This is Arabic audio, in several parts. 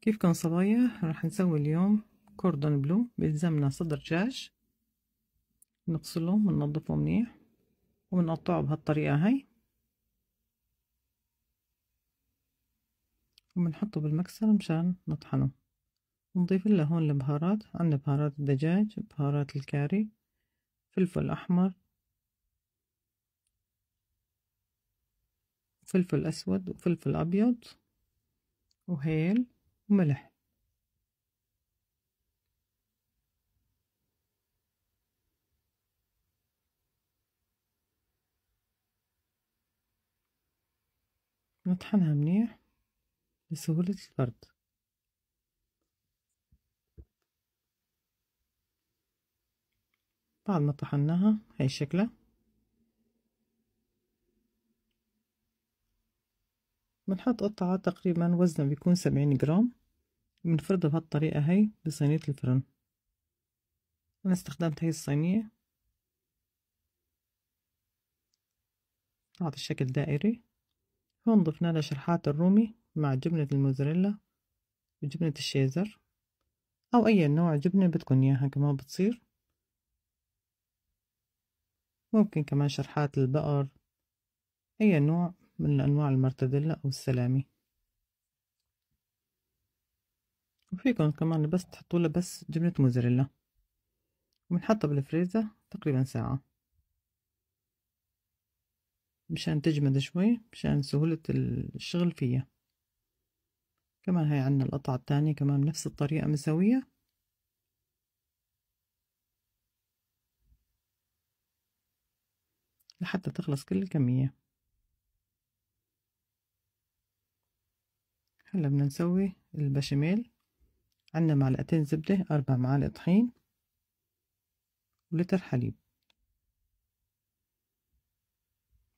كيفكن صبايا؟ راح نسوي اليوم كوردون بلو. بيلزمنا صدر دجاج، نغسله وننضفه منيح ونقطعه بهالطريقة هاي، وبنحطه بالمكسر مشان نطحنه. نضيف له هون البهارات، عندنا بهارات الدجاج، بهارات الكاري، فلفل أحمر، فلفل أسود وفلفل أبيض وهيل وملح. نطحنها منيح لسهولة الفرد. بعد ما طحناها هاي شكلها، بنحط قطعة تقريبا وزنها بيكون 70 جرام، بنفردها بهالطريقة هاي بصينية الفرن. أنا استخدمت هاي الصينية، أعطي الشكل دائري. هون ضفنا لها شرحات الرومي مع جبنة الموزاريلا وجبنة الشيزر، أو أي نوع جبنة بدكن إياها كمان بتصير. ممكن كمان شرحات البقر، أي نوع من أنواع المرتديلا أو السلامي. وفيكم كمان بس تحطوا بس جبنة موزاريلا، وبنحطها بالفريزر تقريبا ساعة مشان تجمد شوي، مشان سهولة الشغل فيها. كمان هاي عنا القطعة التانية كمان بنفس الطريقة مسوية. لحتى تخلص كل الكمية. هلا بدنا نسوي البشاميل. عنا معلقتين زبدة، 4 معالق طحين، ولتر حليب.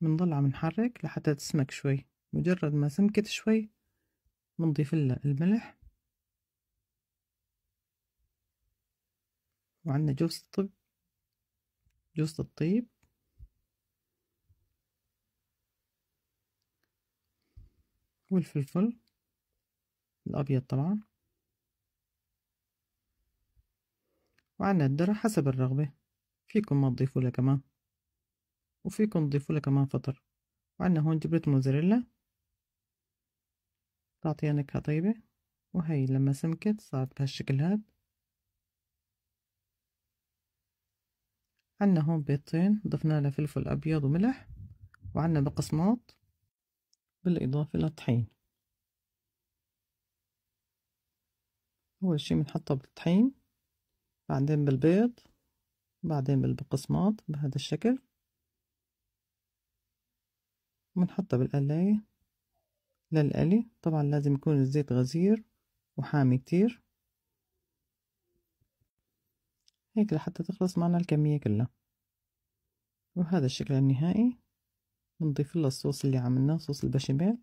بنضل عم نحرك لحتى تسمك شوي. مجرد ما سمكت شوي بنضيف لها الملح، وعندنا جوز الطيب والفلفل الأبيض طبعا، وعندنا الذرة حسب الرغبة. فيكم ما تضيفوا لها كمان، وفيكم تضيفوا لها كمان فطر. وعندنا هون جبنة موزاريلا تعطيها نكهة طيبة. وهي لما سمكت صارت بهالشكل هاد. عندنا هون بيضتين ضفنا لها فلفل أبيض وملح، وعندنا بقسماط بالإضافة للطحين. أول شي بنحطها بالطحين، بعدين بالبيض، بعدين بالبقسماط بهذا الشكل، بنحطها بالقلاية للقلي. طبعا لازم يكون الزيت غزير وحامي كتير، هيك لحتى تخلص معنا الكمية كلها. وهذا الشكل النهائي. بنضيف لها الصوص اللي عملناه، صوص البشاميل،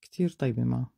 كتير طيبة معه.